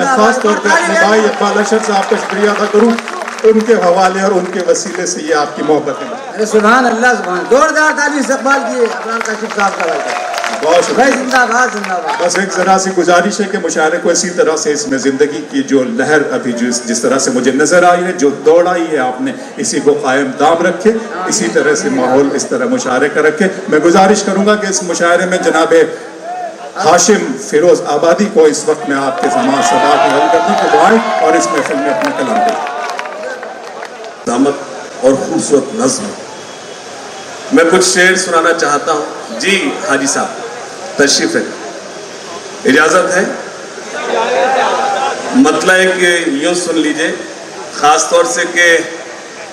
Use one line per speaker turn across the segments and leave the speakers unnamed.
मैं खास तौर पर अपने भाई इकबाल अशर साहब का शुक्रिया अदा करूँ, उनके हवाले और उनके वसीले से ये आपकी मोहब्बत है।
अरे सुभान अल्लाह, सुभान, जोरदार ताली इस्तकबाल किए अबरार काशिफ साहब का।
बहुत शुक्रिया।
जिंदाबाद जिंदाबाद।
बस एक जरा सी गुजारिश है कि मुशायरे को इसी तरह से इसमें जिंदगी की जो लहर अभी जिस तरह से मुझे नजर आई है, जो दौड़ आई है आपने, इसी को कायम दाम रखे, इसी तरह से माहौल इस तरह मुशायरे का रखे। मैं गुजारिश करूंगा कि इस मुशायरे में जनाब हाशिम फिरोज आबादी को इस वक्त में आपके समाज सदा की हल करने को दुआएं और इस महफिल में अपना कलाम दें।
और खूबसूरत नज्म मैं कुछ शेर सुनाना चाहता हूँ। जी हाजी साहब तशरीफ है, इजाजत है? मतलब है कि यूं सुन लीजिए, खास तौर से कि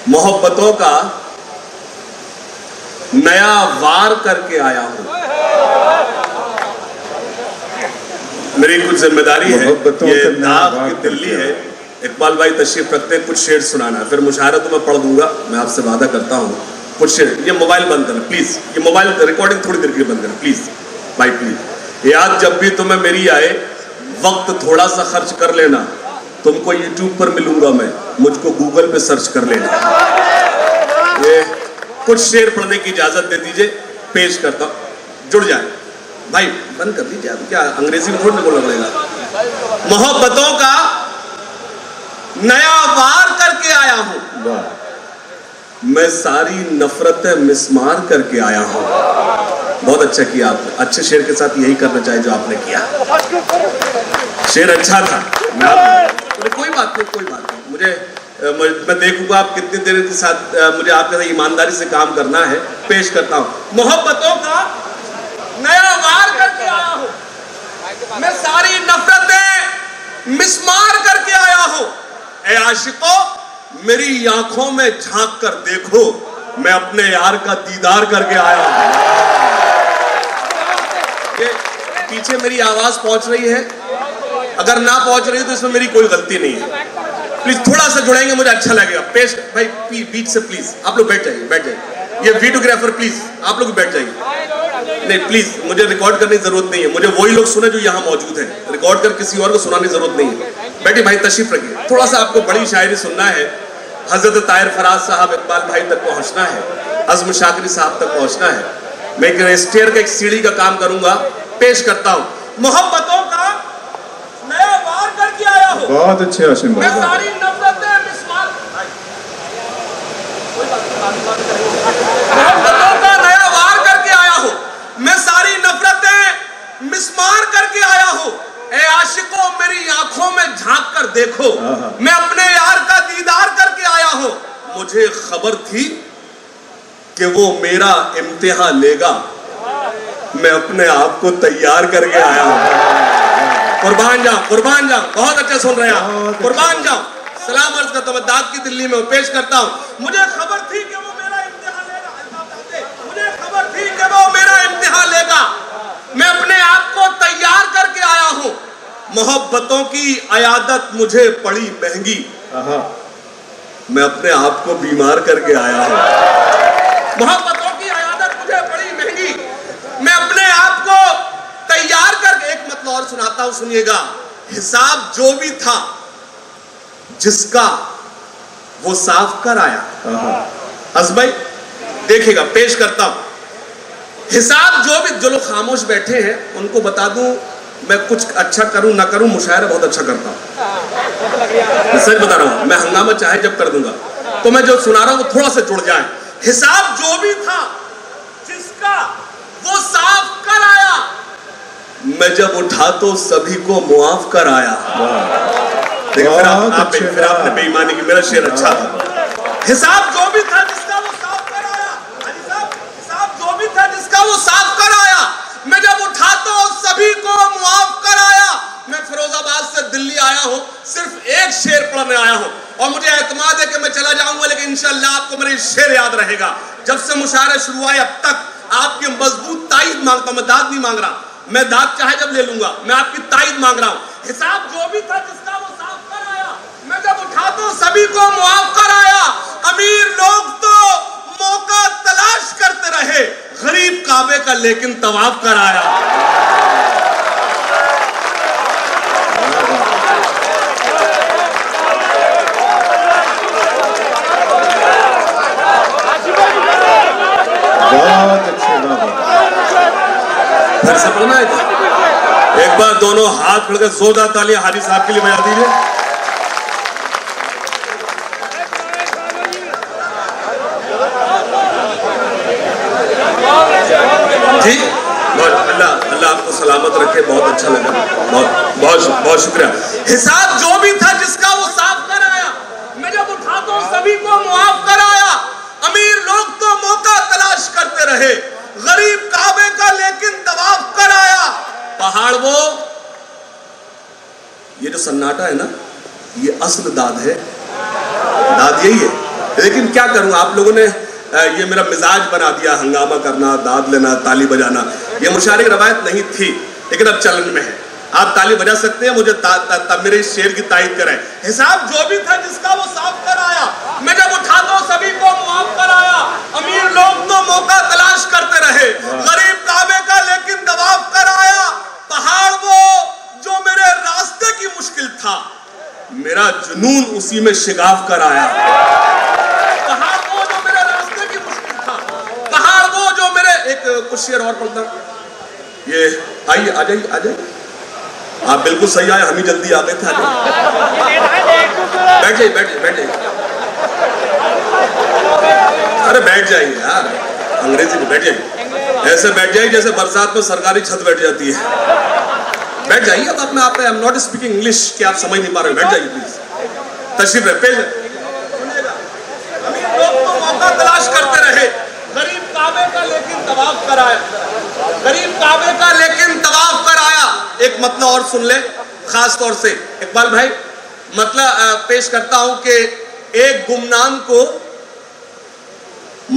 मोहब्बतों का नया वार करके आया हूं। मेरी कुछ जिम्मेदारी है, ये दाग की दिल्ली है। इकबाल भाई तशरीफ रखते हैं, कुछ शेर सुनाना है, फिर मुशायरा तो मैं पढ़ दूंगा, मैं आपसे वादा करता हूँ। कुछ शेर, ये मोबाइल बंद करना प्लीज, ये मोबाइल रिकॉर्डिंग थोड़ी देर के लिए बंद करना प्लीज भाई, प्लीज। याद जब भी तुम्हें मेरी आए, वक्त थोड़ा सा खर्च कर लेना, तुमको यूट्यूब पर मिलूंगा मैं, मुझको गूगल पे सर्च कर लेना। ये कुछ शेर पढ़ने की इजाजत दे दीजिए, पेश करता हूं, जुड़ जाए भाई, बंद कर दीजिए। क्या अंग्रेजी में थोड़ी बोलना पड़ेगा। मोहब्बतों का नया वार करके आया हूं, मैं सारी नफरतें मिसमार करके आया हूं। बहुत अच्छा किया आपने, अच्छे शेर के साथ यही करना चाहिए जो आपने किया। शेर अच्छा था, कोई बात नहीं, कोई बात नहीं। मैं देखूंगा आप कितनी देर के साथ, मुझे आपके साथ ईमानदारी से काम करना है। पेश करता हूं, मोहब्बतों का नया वार करके आया हूं, मैं सारी नफरतें मिसमार करके आया हूं। ए आशिकों, मेरी आंखों में झांक कर देखो, मैं अपने यार का दीदार करके आया हूं। पीछे मेरी आवाज पहुंच रही है, अगर ना पहुंच रही है तो इसमें मेरी कोई गलती नहीं है। प्लीज थोड़ा सा जुड़ेंगे, मुझे अच्छा लगेगा। पेश भाई बीच से प्लीज, आप लोग बैठ जाइए, बैठ जाइए। ये वीडियोग्राफर प्लीज आप लोग बैठ जाइए। नहीं प्लीज, मुझे रिकॉर्ड करने की जरूरत नहीं है, मुझे वही लोग सुने जो यहाँ मौजूद हैं, रिकॉर्ड कर किसी और को सुनाने की जरूरत नहीं है। बैठिए भाई, तशरीफ रखिए। थोड़ा सा आपको बड़ी शायरी सुनना है, हजरत ताहिर फराज साहब इकबाल भाई तक पहुंचना है, अज़्म शाकरी साहब तक पहुंचना है। मैं एक स्टेयर का, एक सीढ़ी का काम करूंगा। पेश करता हूं, मोहब्बतों का नया वार करके आया हूं।
बहुत अच्छे हाशिम भाई,
मैं सारी नफरतें मिसमार, मोहब्बतों का नया वार करके आया हूं, मैं सारी नफरतें मिसमार करके आया हूं। ए आशिकों, मेरी आंखों में झांक कर देखो, मैं अपने यार का दीदार करके आया हूं। मुझे खबर थी कि वो मेरा इम्तिहान लेगा, मैं अपने आप को तैयार करके आया हूं। कुर्बान जाऊं, कुर्बान जाऊं। बहुत अच्छा सुन रहे हैं, कुर्बान जाऊं। सलाम अर्ज करता हूं, दाद की दिल्ली में पेश करता हूं। मुझे खबर थी कि वो मेरा इम्तिहान लेगा, मुझे खबर थी कि वो मेरा इम्तिहान लेगा, मैं अपने आप को तैयार करके आया हूं। मोहब्बतों की अयादत मुझे पड़ी महंगी, मैं अपने आप को बीमार करके आया हूं। मोहब्बतों की अयादत मुझे पड़ी महंगी, मैं अपने आप को तैयार करके, एक मतलब और सुनाता हूं, सुनिएगा। हिसाब जो भी था जिसका, वो साफ कर आया। भाई देखिएगा, पेश करता हूं। हिसाब जो भी, जो लोग खामोश बैठे हैं उनको बता दूं, मैं कुछ अच्छा करूं ना करूं, मुशायरा बहुत अच्छा करता हूं, मैं सच बता रहा हूं। मैं हंगामा चाहे जब कर दूंगा, तो मैं जो सुना रहा हूं वो थोड़ा सा जुड़ जाए। हिसाब जो भी था जिसका, वो साफ कर आया, मैं जब उठा तो सभी को मुआफ कर आया। फिर आपने बेईमानी की, मेरा शेर अच्छा था। हिसाब जो भी था जिसका, वो साफ कर आया। हिसाब जो भी था जिसका, वो साफ कर आया, मैं जब उठा तो सभी को मुआफ कर आया। मैं फिरोजाबाद से दिल्ली आया हूं, सिर्फ एक शेर पढ़ने आया हूं, और मुझे एतमाद है कि मैं चला जाऊंगा, लेकिन इंशाअल्लाह आपको मेरा शेर याद रहेगा। जब से मुशायरा शुरू हुआ अब तक आपकी मजबूत ताईद मांगता हूं, मैं दाद नहीं मांग रहा, मैं दाद चाहे जब ले लूंगा, मैं आपकी ताईद मांग रहा हूं। हिसाब जो भी था जिसका, वो साफ कर आया, मैं जब उठा तो सभी को मुआफ कर आया। अमीर लोग तो मौका तलाश करते रहे, गरीब काबे का लेकिन तवाफ कर आया। एक बार दोनों हाथ खड़कर जोरदार तालियां हाजी साहब के लिए बजा दीजिए। जी अल्लाह आपको सलामत रखे, बहुत अच्छा लगा, बहुत बहुत बहुत शुक्रिया। हिसाब जो भी था जिसका वो साफ कर आया, मैं जब उठाता हूं सभी को मुआफ कर आया। अमीर लोग तो मौका तलाश करते रहे, गरीब काबे का लेकिन तवाफ कर आया। पहाड़ वो, ये जो सन्नाटा है ना, ये असल दाद है, दाद यही है। लेकिन क्या करूं, आप लोगों ने ये मेरा मिजाज बना दिया, हंगामा करना, दाद लेना, ताली बजाना। ये मुशायरे की रवायत नहीं थी, लेकिन अब चलन में है। आप ताली बजा सकते हैं, मुझे मेरे इस शेर की तारीफ करें। हिसाब जो भी था जिसका वो साफ कर आया, मैं जब उठाता हूं सभी को मुआफ कर आया। अमीर लोग तो मौका तलाश करते रहे, गरीब काबे का लेकिन तवाफ कर आया। पहाड़ वो जो मेरे रास्ते की मुश्किल था, मेरा जुनून उसी में शिगाफ कर आया। पहाड़ वो जो मेरे रास्ते की मुश्किल था, पहाड़ वो जो मेरे, एक कुछ शेर और पढ़ता हूं। ये आइए, आ जाइए, आ जाइए। आप बिल्कुल सही आए, हम ही जल्दी आ गए थे। आ जाइए, बैठ जाइए, बैठ जाइए, बैठ जाइए। अरे बैठ जाइए यार, अंग्रेजी में बैठ जाइए, ऐसे बैठ जाइए जैसे बरसात में सरकारी छत बैठ जाती है। बैठ जाइए। अब अपने आप, आई एम नॉट स्पीकिंग इंग्लिश कि आप समझ नहीं पा रहे, बैठ जाइए प्लीज, तशरीफ रहे, पेश है। अमीर लोग तो मौका तलाश करते रहे, गरीब काबे का लेकिन तवाफ कर आया, गरीब काबे का लेकिन तवाफ कर आया। एक मतलब और सुन ले, खास तौर से इकबाल भाई, मतलब पेश करता हूं कि एक गुमनाम को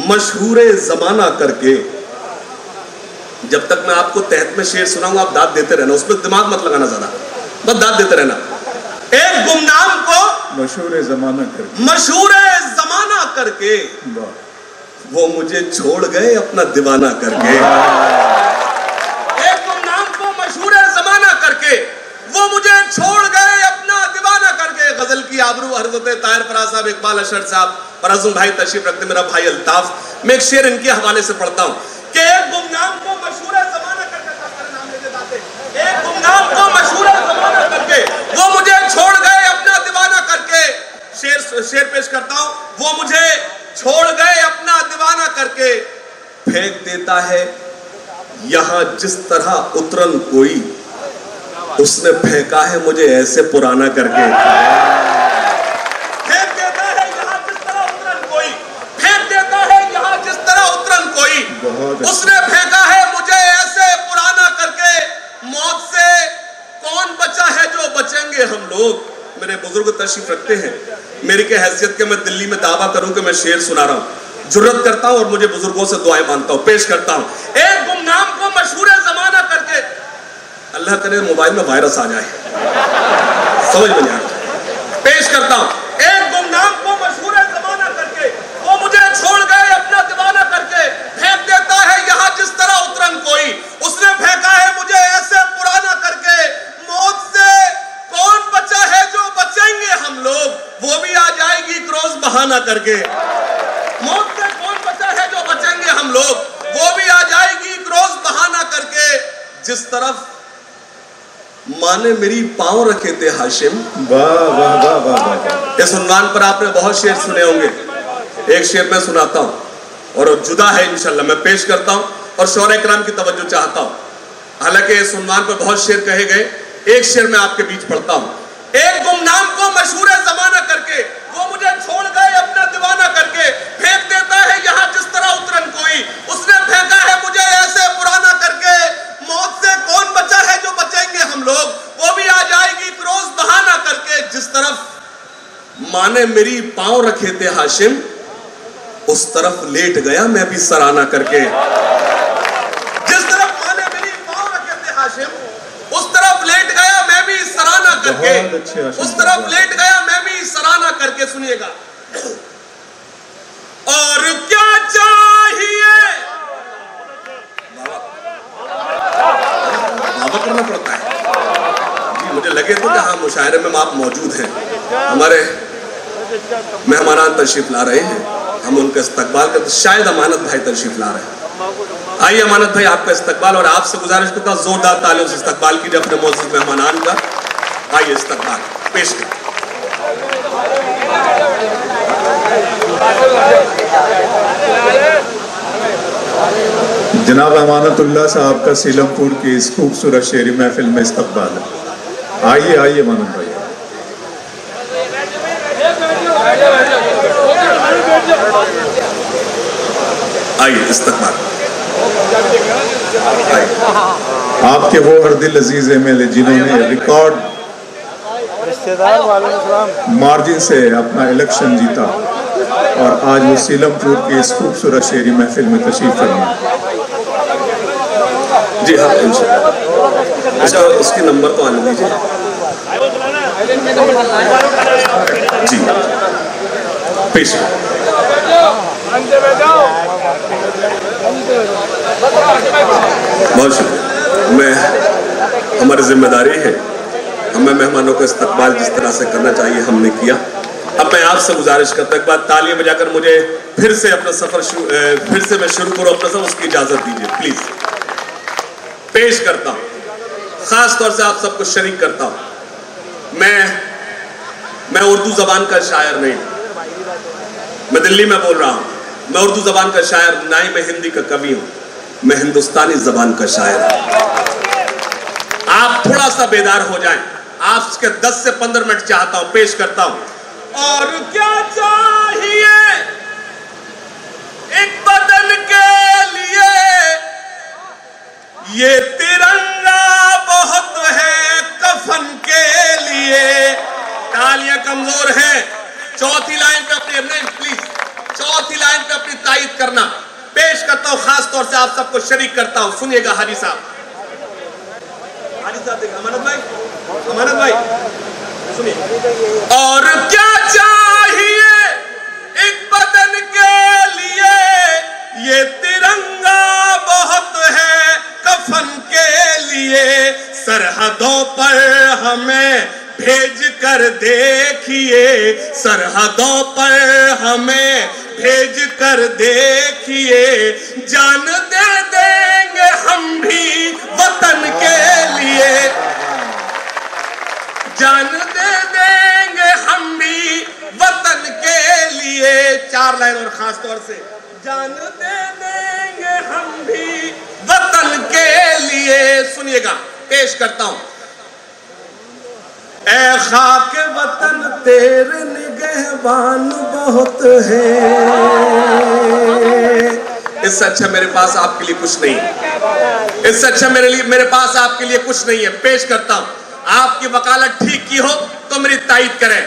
मशहूर जमाना करके, जब तक मैं आपको तहत में शेर सुनाऊंगा आप दाद देते रहना, उसमें दिमाग मत लगाना ज्यादा, बस दाद देते रहना। एक गुमनाम को
मशहूर जमाना करके,
मशहूर जमाना करके, वो मुझे छोड़ गए अपना दीवाना करके। एक गुमनाम को मशहूर जमाना करके, वो मुझे छोड़ गए अपना दीवाना करके। गजल की आबरू हजरत ताहिर फराज साहब, इकबाल अशर साहब, फराजुल भाई तशरीफ रखते, मेरा भाई अल्ताफ। मैं एक शेर इनके हवाले से पढ़ता हूं कि एक गुमनाम को मशहूर जमाना करके, नाम लेते जाते, एक गुमनाम को मशहूर जमाना करके, वो मुझे छोड़ गए अपना दीवाना करके। शेर पेश करता हूं, वो मुझे छोड़ गए अपना दीवाना करके। फेंक देता है यहां जिस तरह उतरन कोई, उसने फेंका है मुझे ऐसे पुराना करके। फेंक देता है यहां जिस तरह उतरन कोई, फेंक देता है यहां जिस तरह उतरन कोई, उसने फेंका है मुझे ऐसे पुराना करके। मौत से कौन बचा है जो बचेंगे हम लोग। मेरे बुजुर्ग तशरीफ रखते हैं, मेरी के हैसियत के मैं दिल्ली में दावा करूं कि मैं शेर सुना रहा हूं, जुर्रत करता हूं और मुझे बुजुर्गों से दुआएं मांगता हूं, पेश करता हूं। एक गुमनाम को मशहूर जमाना करके, अल्लाह करे मोबाइल में वायरस आ जाए, समझ में नहीं आता, पेश करता हूं। एक गुमनाम को मशहूर जमाना करके, वो मुझे छोड़ गए अपना दीवाना करके। फेंक देता है यहां जिस तरह उतरन कोई, उसने फेंका है मुझे ऐसे पुराना करके। मौत से कौन बचा है जो बचेंगे हम लोग, वो भी आ जाएगी एक रोज बहाना करके। मौत से कौन बचा है जो बचेंगे हम लोग, वो भी आ जाएगी एक रोज बहाना करके। जिस तरफ माँ ने मेरी पांव रखे थे हाशिम,
वाह वाह वाह वाह।
इस उन्वान पर आपने बहुत शेर सुने होंगे, एक शेर मैं सुनाता हूं और जुदा है इंशाल्लाह, मैं पेश करता हूं और शौहरे किराम की तवज्जो चाहता हूं। हालांकि इस उन्वान पर बहुत शेर कहे गए, एक शेर मैं आपके बीच पढ़ता हूं। एक गुमनाम को मशहूर जमाना करके, वो मुझे छोड़ गए अपना दीवाना करके। फेंक देता है यहां जिस तरह उतरन कोई, उसने फेंका है मुझे ऐसे पुराना करके। मौत से कौन बचा है जो बचेंगे हम लोग, वो भी आ जाएगी एक रोज बहाना करके। जिस तरफ माँ ने मेरी पांव रखे थे हाशिम, उस तरफ लेट गया मैं भी सराहना करके। जिस तरफ माँ ने मेरी पांव रखे थे हाशिम, उस तरफ लेट गया मैं भी सराहना करके, उस तरफ लेट गया मैं भी सराहना करके। सुनिएगा, और क्या चाहिए, बाबा करना पड़ता है जी। मुझे लगे तो कि हाँ मुशायरे में आप मौजूद हैं, हमारे मेहमान तशरीफ ला रहे हैं, हम उनका इस्तकबाल करते, शायद अमानत भाई तशरीफ ला रहे हैं। आइए अमानत भाई, आपका इस्तकबाल, और आपसे गुजारिश करता हूं जोरदार तालियों से इस्तकबाल कीजिए अपने मोअज़्ज़िज़ मेहमानान का। आइए इस्तकबाल पेश करें।
जनाब अमानतुल्लाह साहब का सीलमपुर की इस खूबसूरत शेरी महफिल में इस्तकबाल है। आइए आइए अमानत भाई।
आइए इस्तकबाल।
आपके वो हर दिल अजीज MLA जिन्होंने रिकॉर्ड मार्जिन से अपना इलेक्शन जीता और आज वो सीलमपुर की इस खूबसूरत शेरी महफिल में तशरीफ फरमा।
जी हाँ, इंशाअल्लाह उसके नंबर तो आने दीजिए। जी पेश। बहुत शुक्रिया। हमारी जिम्मेदारी है, हमें मेहमानों का इस्तकबाल जिस तरह से करना चाहिए हमने किया। अब मैं आपसे गुजारिश करता हूं, एक बार तालियां बजाकर मुझे फिर से अपना सफर फिर से मैं शुरू करूं अपना सफर, उसकी इजाजत दीजिए प्लीज। पेश करता हूं, खास तौर से आप सबको शरीक करता हूं। मैं उर्दू जबान का शायर नहीं, मैं दिल्ली में बोल रहा हूं। मैं उर्दू जबान का शायर ना ही मैं हिंदी का कवि हूं, मैं हिंदुस्तानी जबान का शायर हूं। आप थोड़ा सा बेदार हो जाएं, आपके 10 से 15 मिनट चाहता हूं, पेश करता हूं। और क्या चाहिए एक बदन के लिए, ये तिरंगा बहुत है कफन के लिए। तालियां कमजोर हैं, चौथी लाइन पे अपनी नहीं प्लीज, चौथी लाइन पे अपनी तायीद करना। पेश करता हूं, खास तौर से आप सबको शरीक करता हूं, सुनिएगा। हाजी साहब अमानत भाई सुनिए। और क्या चाहिए एक बदन के लिए, ये तिरंगा बहुत है कफन के लिए। सरहदों पर हमें भेज कर देखिए, सरहदों पर हमें भेज कर देखिए। जान दे देंगे हम भी वतन के लिए, जान दे देंगे हम भी वतन के लिए। 4 लाइन और खास तौर से, जान दे देंगे हम भी वतन के लिए। सुनिएगा, पेश करता हूं। ए खाक वतन तेरे निगहबान बहुत है, इससे अच्छा मेरे पास आपके लिए कुछ नहीं है, इससे अच्छा मेरे पास आपके लिए कुछ नहीं है। पेश करता हूं, आपकी वकालत ठीक की हो तो मेरी तायीद करें।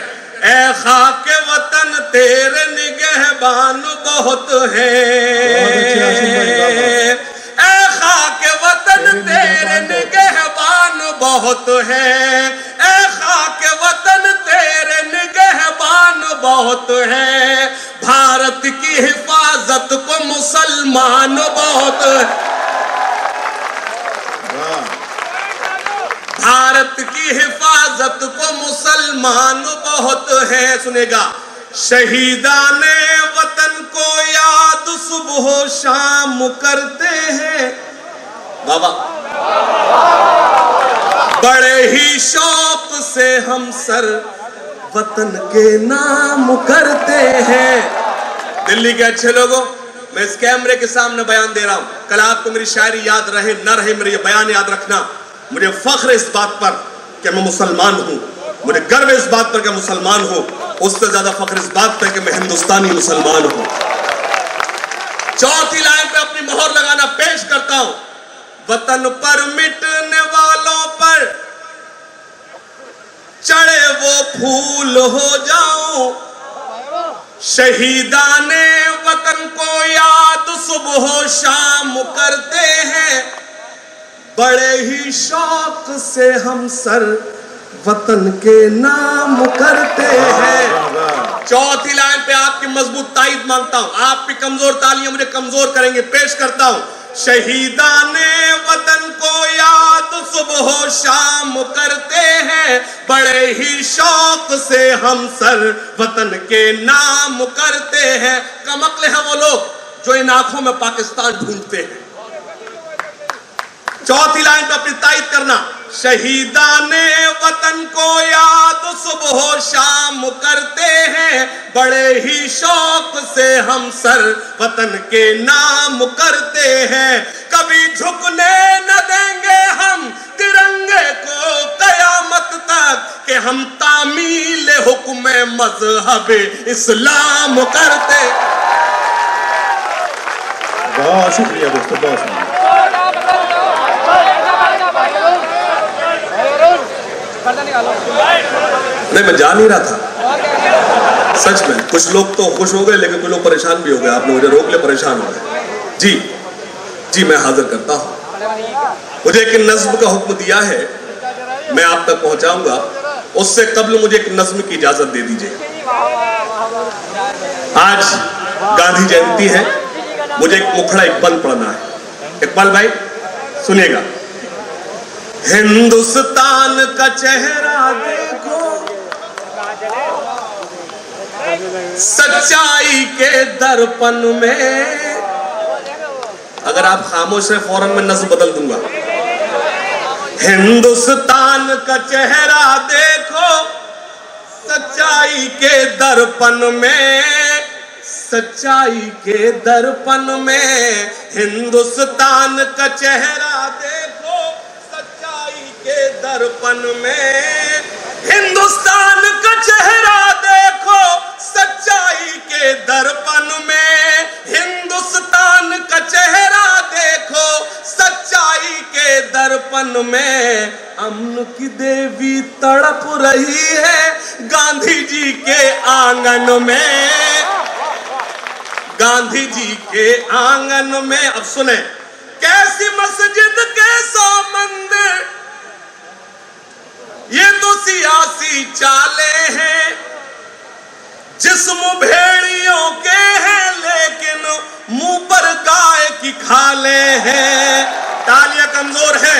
ए खाक वतन तेरे निगहबान बहुत है, ए खाक वतन तेरे निगहबान बहुत है, ए खाक वतन तेरे निगहबान बहुत है। भारत की हिफाजत को मुसलमान बहुत है, भारत की हिफाजत को मुसलमान बहुत है। सुनेगा, शहीदाने वतन को याद सुबह शाम करते हैं। बाबा बड़े ही शौक से हम सर वतन के नाम करते हैं। दिल्ली के अच्छे लोगों, मैं इस कैमरे के सामने बयान दे रहा हूं, कल आपको मेरी शायरी याद रहे न रहे, मेरे ये बयान याद रखना। मुझे फख्र इस बात पर कि मैं मुसलमान हूं, मुझे गर्व इस बात पर कि मुसलमान हूं, उससे ज्यादा फख्र इस बात पर कि मैं हिंदुस्तानी मुसलमान हूं। चौथी लाइन पे अपनी मोहर लगाना। पेश करता हूं, वतन पर मिटने वालों पर चढ़े वो फूल हो जाऊं। शहीदाने वतन को याद सुबह शाम करते हैं, बड़े ही शौक से हम सर वतन के नाम करते हैं। चौथी लाइन पे आपकी मजबूत तायीद मांगता हूं, आपकी कमजोर तालियां मुझे कमजोर करेंगे। पेश करता हूं, शहीदाने वतन को याद सुबह शाम करते हैं, बड़े ही शौक से हम सर वतन के नाम करते हैं। कमअक्ल है वो लोग जो इन आंखों में पाकिस्तान ढूंढते हैं, चौथी लाइन पे अपनी तायद करना, शहीदाने वतन को याद सुबह शाम करते हैं, बड़े ही शौक से हम सर वतन के नाम करते हैं, कभी झुकने न देंगे हम तिरंगे को कयामत तक, कि हम तामील हुक्म मजहब इस्लाम करते।
बहुत शुक्रिया दोस्तों, बहुत शुक्रिया।
नहीं, मैं जा नहीं रहा था सच में। कुछ लोग तो खुश हो गए लेकिन कुछ लोग परेशान भी हो गए। आप लोग मुझे रोक ले, परेशान हो गए। जी जी, मैं हाजिर करता हूं। मुझे एक नज्म का हुक्म दिया है, मैं आप तक पहुंचाऊंगा। उससे कबल मुझे एक नज्म की इजाजत दे दीजिए। आज गांधी जयंती है, मुझे एक मुखड़ा इकबाल पढ़ना है। इकबाल भाई सुनिएगा। हिंदुस्तान का चेहरा देखो, सच्चाई के दर्पण में। अगर आप खामोश है फौरन मैं नज्म बदल दूंगा। हिंदुस्तान का चेहरा देखो, सच्चाई के दर्पण में, सच्चाई के दर्पन में। हिंदुस्तान का चेहरा देखो, सच्चाई के दर्पण में। हिंदुस्तान का चेहरा देखो, सच्चाई के दर्पण में। हिंदुस्तान का चेहरा देखो, सच्चाई के दर्पण में। अमन की देवी तड़प रही है गांधी जी के आंगन में, गांधी जी के आंगन में। अब सुने, कैसी मस्जिद कैसा मंदिर, ये तो सियासी चाले हैं। जिस्म भेड़ियों के हैं लेकिन मुंह पर गाय की खाले हैं। तालियां कमजोर है,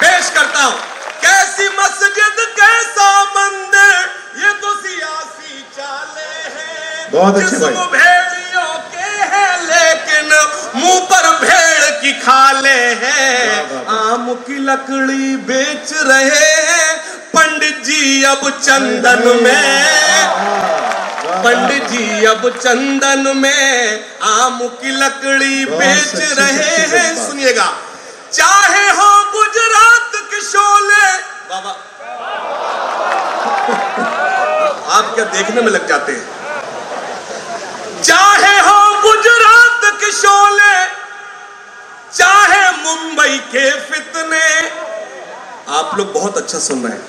पेश करता हूं। कैसी मस्जिद कैसा मंदिर, ये तो सियासी चाले हैं।
बहुत अच्छे भाई।
जिस्म भेड़ियों के हैं लेकिन मुंह पर भेड़ की खाले हैं। आम की लकड़ी बेच रहे हैं पंडित जी अब चंदन में, पंडित जी अब चंदन में। आम की लकड़ी बेच रहे हैं। सुनिएगा, चाहे हो गुजरात के शोले। बाबा आप क्या देखने में लग जाते हैं। चाहे हो गुजरात के शोले, चाहे मुंबई के फितने। आप लोग बहुत अच्छा सुन रहे हैं,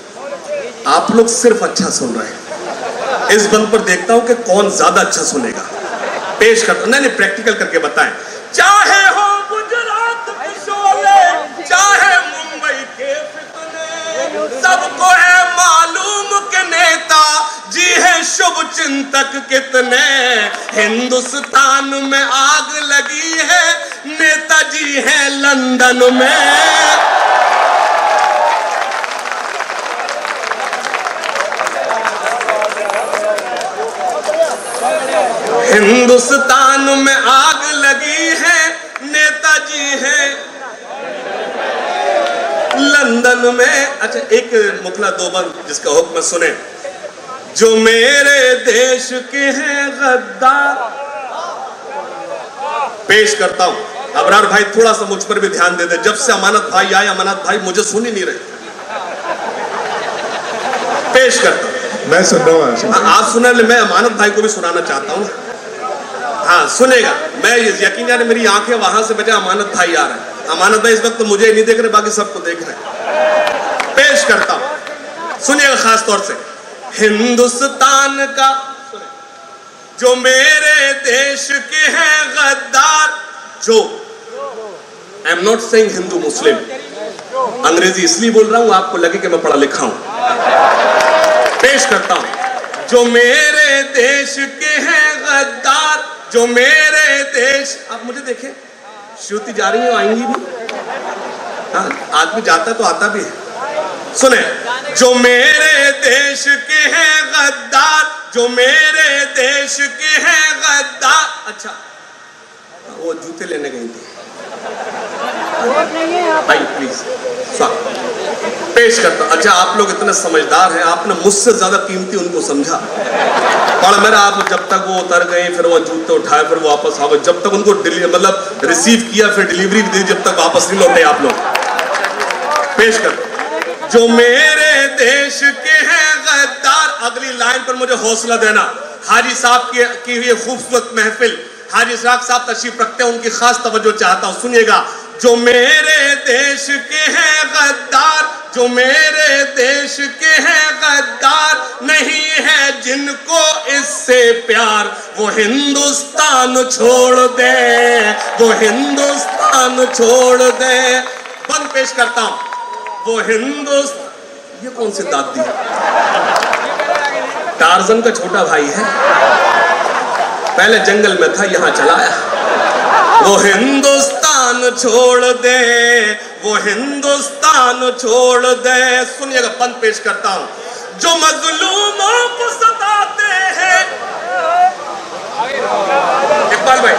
आप लोग सिर्फ अच्छा सुन रहे हैं। इस बंद पर देखता हूं कि कौन ज्यादा अच्छा सुनेगा। पेश करता, नहीं प्रैक्टिकल करके बताएं। चाहे हो गुजरात के शोले, चाहे मुंबई के फितने, सबको है मालूम के नेता जी है शुभ चिंतक कितने। हिंदुस्तान में आग लगी है, नेताजी हैं लंदन में। हिंदुस्तान में आग लगी है, नेताजी हैं लंदन में। अच्छा, एक मुखला दो बंद जिसका हुक्म सुने। जो मेरे देश के हैं गद्दार। पेश करता हूं। अबरार भाई थोड़ा सा मुझ पर भी ध्यान दे दे। जब से अमानत भाई आए, अमानत भाई मुझे सुन ही नहीं रहे। पेश करता हूं,
मैं सुन रहा हूं।
आप सुना ले, मैं अमानत भाई को भी सुनाना चाहता हूं। हाँ सुनेगा, मैं यकीन जाने मेरी आंखें वहां से बचा, अमानत भाई आ रहे हैं। अमानत भाई इस वक्त तो मुझे नहीं देख रहे, बाकी सबको देख रहे हैं। पेश करता हूं, सुनिएगा खास तौर से। हिंदुस्तान का, जो मेरे देश के हैं गद्दार। जो, I am not saying Hindu Muslim, अंग्रेजी इसलिए बोल रहा हूं आपको लगे कि मैं पढ़ा लिखा हूं। पेश करता हूं, जो मेरे देश के हैं गद्दार, जो मेरे देश। आप मुझे देखें, श्रुति जा रही है, आएंगी भी। हाँ, आदमी जाता तो आता भी है। सुने, जो मेरे देश के हैं गद्दार, जो मेरे देश के हैं गद्दार। अच्छा, वो जूते लेने गई थी। भाई प्लीज पेश करता। अच्छा आप लोग इतने समझदार हैं, आपने मुझसे ज्यादा कीमती उनको समझा। पर मेरा आप जब तक वो उतर गए, फिर वो जूते उठाए, फिर वापस आ गए, जब तक उनको मतलब रिसीव किया, फिर डिलीवरी दी, जब तक वापस नहीं लौटे आप लोग। पेश कर। जो मेरे देश के हैं गद्दार, अगली लाइन पर मुझे हौसला देना। हाजी साहब की ये खूबसूरत महफिल, हाजी साहब तशरीफ रखते हैं, उनकी खास तवज्जो चाहता हूं, सुनिएगा। जो मेरे देश के हैं गद्दार, जो मेरे देश के हैं गद्दार, नहीं है जिनको इससे प्यार, वो हिंदुस्तान छोड़ दे, वो हिंदुस्तान छोड़ दे। बंद पेश करता हूं। वो हिंदुस्तान, ये कौन सी दादी? टार्जन का छोटा भाई है, पहले जंगल में था, यहां चला आया। वो हिंदुस्तान छोड़ दे, वो हिंदुस्तान छोड़ दे। सुनिएगा, बंद पेश करता हूं। जो मजलूमों को सताते हैं, इकबाल भाई,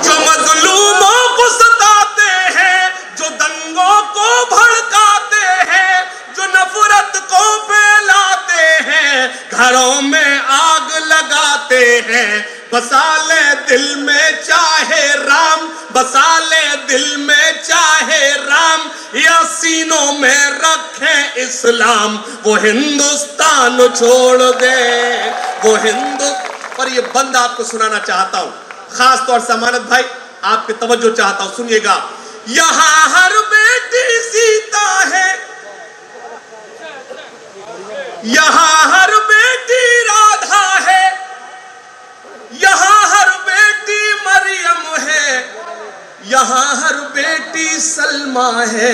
जो मजलूमों को सताते हैं, जो दंगों को भड़काते हैं, जो नफरत को फैलाते हैं, घरों में आग लगाते हैं, बसा ले दिल में चाहे राम, बसा ले दिल में चाहे राम, या सीनों में रखे इस्लाम, वो हिंदुस्तान छोड़ दे, वो पर ये बंद आपको सुनाना चाहता हूं, खास तौर से अमानत भाई आपकी तवज्जो चाहता हूं, सुनिएगा। यहां हर बेटी सीता है, यहां हर बेटी राधा है, यहां हर बेटी मरियम है, यहां हर बेटी सलमा है।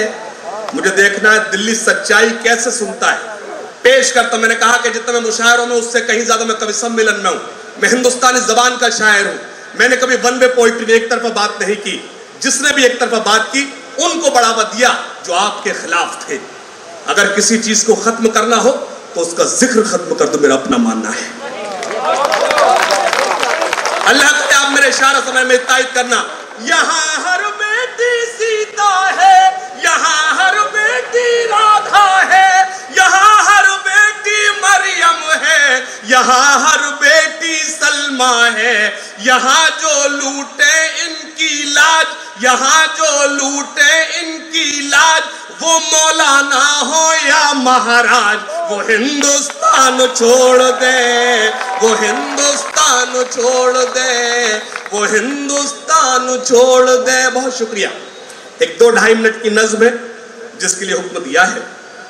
मुझे देखना है दिल्ली सच्चाई कैसे सुनता है। पेश करता, मैंने कहा कि जितना मैं मुशायरों में उससे कहीं ज्यादा मैं कवि सम्मेलन में हूं। मैं हिंदुस्तानी जबान का शायर हूं। मैंने कभी वन वे पोइट्री में एक तरफा बात नहीं की। जिसने भी एक तरफा बात की उनको बढ़ावा दिया जो आपके खिलाफ थे। अगर किसी चीज को खत्म करना हो तो उसका जिक्र खत्म कर दो, मेरा अपना मानना है। अल्लाह करे आप मेरे इशारा समय में तायद करना। यहां हर बेटी सीता है, यहां हर बेटी राधा है, यहां हर बेटी मरियम है, यहां हर बेटी सलमा है, यहां जो लूटे इनकी लाज, यहां जो लूटे इनकी लाज, वो मौलाना हो या महाराज, वो हिंदुस्तान छोड़ दे, वो हिंदुस्तान छोड़ दे, वो हिंदुस्तान छोड़ दे। बहुत शुक्रिया। एक 2-2.5 मिनट की नज्म है जिसके लिए हुक्म दिया है,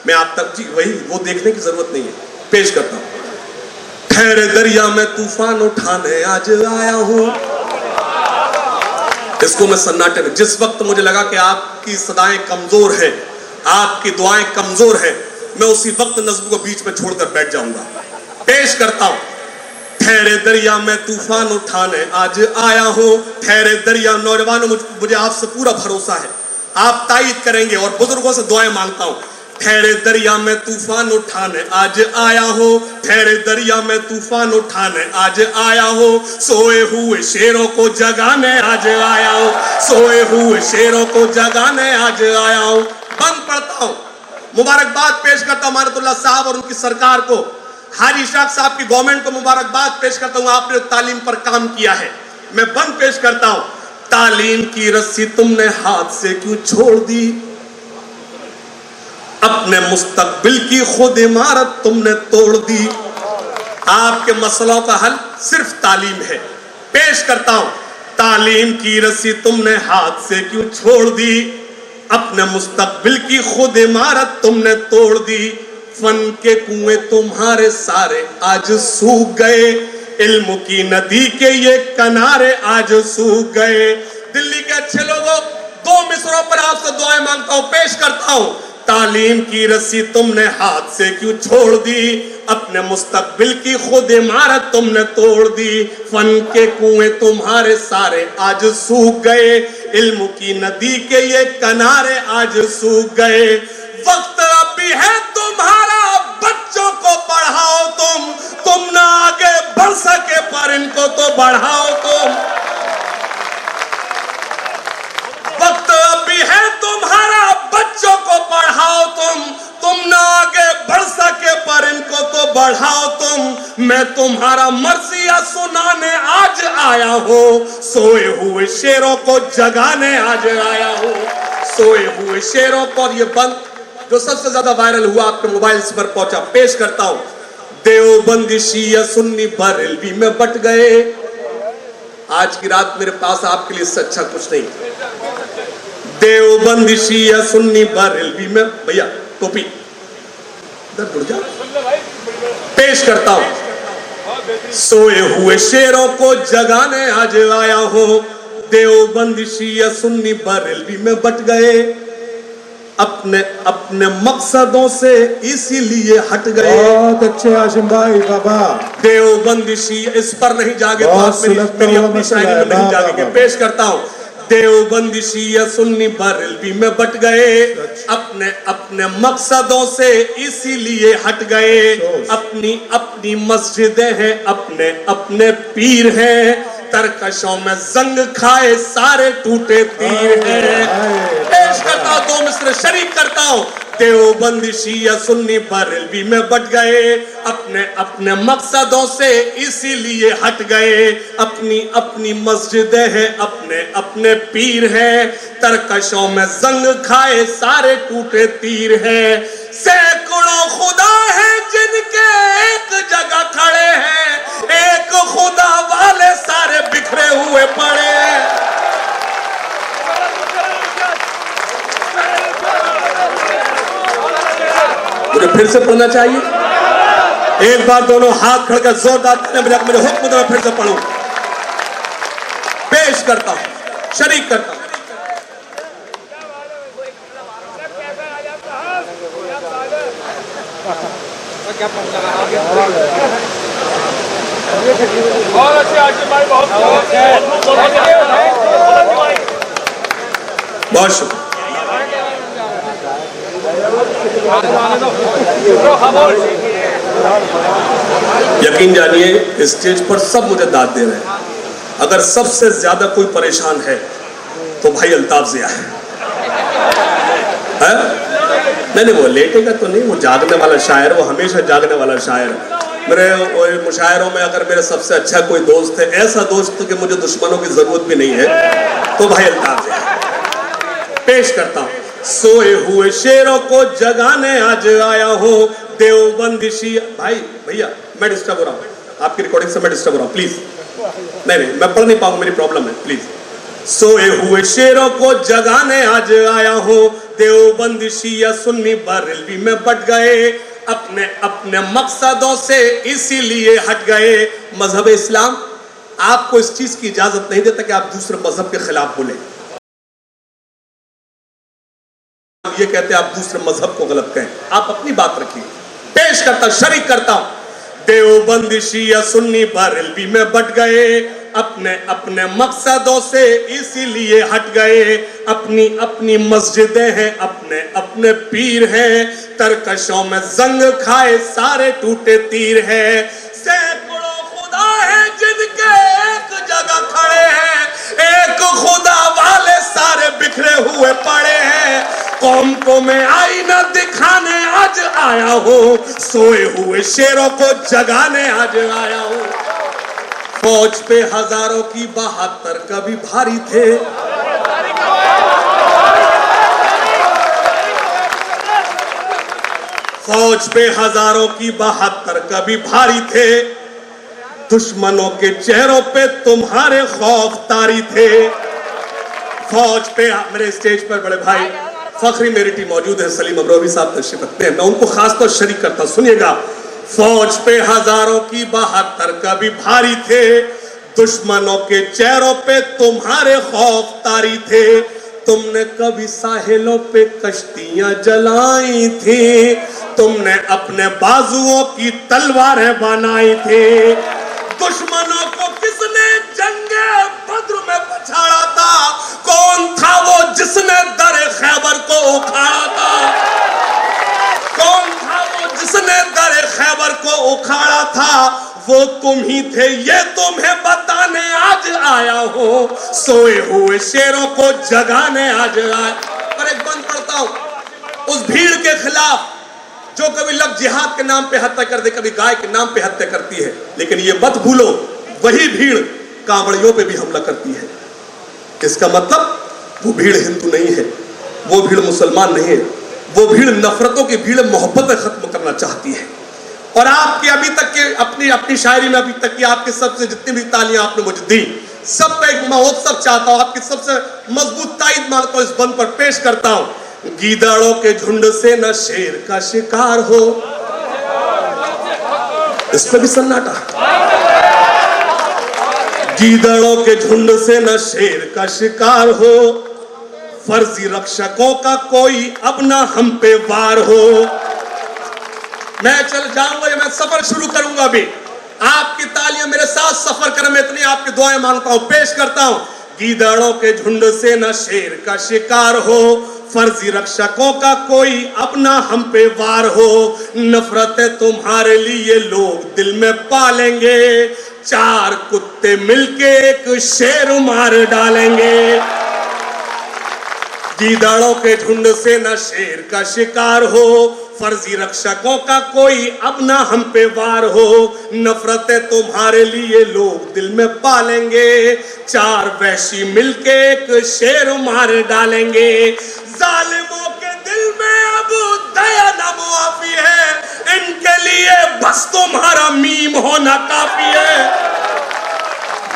मैं आप तक जी वही वो देखने की जरूरत नहीं है, पेश करता हूं। ठहरे दरिया में तूफान उठाने आज आया हूं। इसको मैं सन्नाटे में, जिस वक्त मुझे लगा कि आपकी सदाएं कमजोर हैं, आपकी दुआएं कमजोर हैं, मैं उसी वक्त नज्म को बीच में छोड़कर बैठ जाऊंगा। पेश करता हूं। ठहरे दरिया में तूफान उठाने आज आया हूं। ठहरे दरिया, नौजवानों मुझे आपसे पूरा भरोसा है, आप तायद करेंगे और बुजुर्गों से दुआएं मांगता हूं। ठहरे दरिया में तूफान उठाने आज आया हूं, ठहरे दरिया में तूफान उठाने आज आया हूं, सोए हुए शेरों को जगाने आज आया हूं, सोए हुए शेरों को जगाने आज आया हूं। बंद पढ़ता हूं, मुबारकबाद पेश करता हूं अमानतुल्लाह साहब और उनकी सरकार को, हाजी इशराक साहब की गवर्नमेंट को मुबारकबाद पेश करता हूं, आपने तालीम पर काम किया है। मैं बंद पेश करता हूं। तालीम की रस्सी तुमने हाथ से क्यों छोड़ दी, अपने मुस्तकबिल की खुद इमारत तुमने तोड़ दी। आपके मसलों का हल सिर्फ तालीम है। पेश करता हूं। तालीम की रस्सी तुमने हाथ से क्यों छोड़ दी, अपने मुस्तकबिल की खुद इमारत तुमने तोड़ दी। फन के कुएं तुम्हारे सारे आज सूख गए, इल्म की नदी के ये किनारे आज सूख गए। दिल्ली के अच्छे लोगों, 2 मिसरों पर आपसे दुआएं मांगता हूं, पेश करता हूं। तालीम की रस्सी तुमने हाथ से क्यों छोड़ दी, अपने मुस्तकबिल की खुद इमारत तुमने तोड़ दी। फन के कुएं तुम्हारे सारे आज सूख गए, इल्म की नदी के ये किनारे आज सूख गए। वक्त अभी है तुम्हारा, बच्चों को पढ़ाओ तुम ना आगे बढ़ सके पर इनको तो बढ़ाओ तुम। वक्त अभी है मैं तुम्हारा मर्सिया सुनाने आज आया हूँ, सोए हुए शेरों को जगाने आज आया हूँ, सोए हुए शेरों को। और ये बंद जो सबसे ज्यादा वायरल हुआ आपके मोबाइल्स पर पहुंचा, पेश करता हूं। देवबंदी शिया सुन्नी बरेलवी में बट गए। आज की रात मेरे पास आपके लिए इससे अच्छा कुछ नहीं। देवबंदी शिया सुन्नी बरेलवी में, भैया टोपी इधर जुड़ जा, पेश करता हूं। सोए हुए शेरों को जगाने आज आया हूं, देवबंदी शिया सुन्नी बरेलवी में बट गए, अपने अपने मकसदों से इसीलिए हट गए।
बहुत अच्छे हाशिम भाई, बाबा।
देवबंदी शिया, इस पर नहीं जागे तो आप मेरी अपनी शायरी में नहीं जागेंगे। पेश करता हूं। देवबंदी शिया सुन्नी बरेलवी में बट गए, अपने अपने मकसदों से इसीलिए हट गए, अपनी अपनी मस्जिदें हैं, अपने अपने पीर हैं, तरकशों में जंग खाए सारे टूटे तीर हैं। पेश करता हूं, दो मिसरे शरीक करता हूं। देवबंदी शिया सुन्नी बरेलवी में बट गए, अपने अपने मकसदों से इसीलिए हट गए, अपनी अपनी मस्जिदें हैं, अपने अपने पीर हैं, तरकशों में जंग खाए सारे टूटे तीर हैं। सैकड़ों खुदा हैं जिनके एक जगह खड़े हैं, एक खुदा वाले सारे बिखरे हुए पड़े हैं। मुझे फिर से पढ़ना चाहिए। एक बार दोनों हाथ खड़कर जोरदार तालियां बजा के मुझे हुक्म दो, फिर से पढ़ूं। पेश करता हूं, शरीक करता हूं।
बहुत अच्छे आशिफ भाई, बहुत
शुक्रिया। यकीन जानिए स्टेज पर सब मुझे दाद दे रहे हैं। अगर सबसे ज्यादा कोई परेशान है तो भाई अल्ताफ जिया है। नहीं, वो लेटेगा तो नहीं, वो जागने वाला शायर, वो हमेशा जागने वाला शायर। मेरे मुशायरों में अगर मेरे सबसे अच्छा कोई दोस्त है, ऐसा दोस्त कि मुझे दुश्मनों की जरूरत भी नहीं है, तो भाई अल्ताफ जिया। पेश करता हूं। सोए हुए शेरों को जगाने आज आया हूं, देवबंदी शिया। भाई भैया मैं डिस्टर्ब हो रहा हूं, आपकी रिकॉर्डिंग से मैं डिस्टर्ब हो रहा हूं, प्लीज। नहीं, मैं पढ़ नहीं पाऊंगा, मेरी प्रॉब्लम है, प्लीज। सोए हुए शेरों को जगाने आज आया हूं, देवबंदी शिया सुन्नी बरेलवी में बट गए, अपने अपने मकसदों से इसीलिए हट गए। मजहब इस्लाम आपको इस चीज की इजाजत नहीं देता कि आप दूसरे मजहब के खिलाफ बोले। ये कहते हैं आप दूसरे मजहब को गलत कहें, आप अपनी बात रखिए। पेश करता, शरीक करता हूं। देवबंदी शिया सुन्नी बरेलवी में बट गए, अपने अपने मकसदों से इसीलिए हट गए, अपनी अपनी मस्जिदें हैं, अपने अपने पीर हैं, तरकशों में जंग खाए सारे टूटे तीर हैं। सैकड़ों खुदा हैं जिनके एक जगह खड़े हैं, एक खुदा वाले सारे बिखरे हुए पड़े हैं। कौम को मैं आईना दिखाने आज आया हूँ, सोए हुए शेरों को जगाने आज आया हूँ। फौज पे हजारों की 72 कभी भारी थे, फौज पे हजारों की 72 कभी भारी थे, दुश्मनों के चेहरों पे तुम्हारे खौफ तारी थे। फौज पे, मेरे स्टेज पर बड़े भाई फखरी मेरिटी मौजूद है, सलीम अमरोही साहब तशरीफ रखते हैं, मैं उनको खासतौर शरीक करता हूं, सुनिएगा। फौज पे हजारों की 72 कभी भारी थे, दुश्मनों के चेहरों पे तुम्हारे खौफ तारी थे, तुमने कभी साहिलों पे कश्तियां जलाई थी, तुमने अपने बाजुओं की तलवारें बनाई थी। दुश्मनों को किसने जंगे बद्र में पछाड़ा था, कौन था वो जिसने दरे खैबर को उखाड़ा था, कौन था वो जिसने दरे खैबर को उखाड़ा था, वो तुम ही थे, ये तुम्हें बताने आज आया हूं, सोए हुए शेरों को जगाने आज आया। और एक बंद पढ़ता हूं, उस भीड़ के खिलाफ जो कभी लफ्ज जिहाद के नाम पे हत्या कर दे, कभी गाय के नाम पे हत्या करती है। लेकिन ये मत भूलो, वही भीड़ कांवड़ियों पे भी हमला करती है। इसका मतलब वो भीड़ हिंदू नहीं है, वो भीड़ मुसलमान नहीं है, वो भीड़ नफरतों की भीड़, मोहब्बत खत्म करना चाहती है। और आपके अभी तक के अपनी शायरी में अभी तक की आपके सबसे जितनी भी तालियां आपने मुझे दी, सब पे एक महोत्सव चाहता हूं, आपकी सबसे मजबूत ताईद मांगता हूं, इस बंद पर पेश करता हूं। गीदड़ों के झुंड से न शेर का शिकार हो, इस पे भी सन्नाटा। गीदड़ों के झुंड से न शेर का शिकार हो, फर्जी रक्षकों का कोई अब ना हम पे वार हो। मैं चल जाऊंगा, मैं सफर शुरू करूंगा अभी। आपकी तालियां मेरे साथ सफर करें, मैं इतनी आपकी दुआएं मांगता हूं, पेश करता हूं। गीदड़ों के झुंड से न शेर का शिकार हो, फर्जी रक्षकों का कोई अपना हम पे वार हो। नफरतें तुम्हारे लिए लोग दिल में पालेंगे, चार कुत्ते मिलके एक शेर मार डालेंगे। गीदड़ों के झुंड से न शेर का शिकार हो, फर्जी रक्षकों का कोई अपना हम पे वार हो। नफरतें तुम्हारे लिए लोग दिल में पालेंगे, चार वहशी मिलके एक शेर मार डालेंगे। जालिमों के दिल में अब दया न मुआफी है, इनके लिए बस तुम्हारा मीम होना काफी है।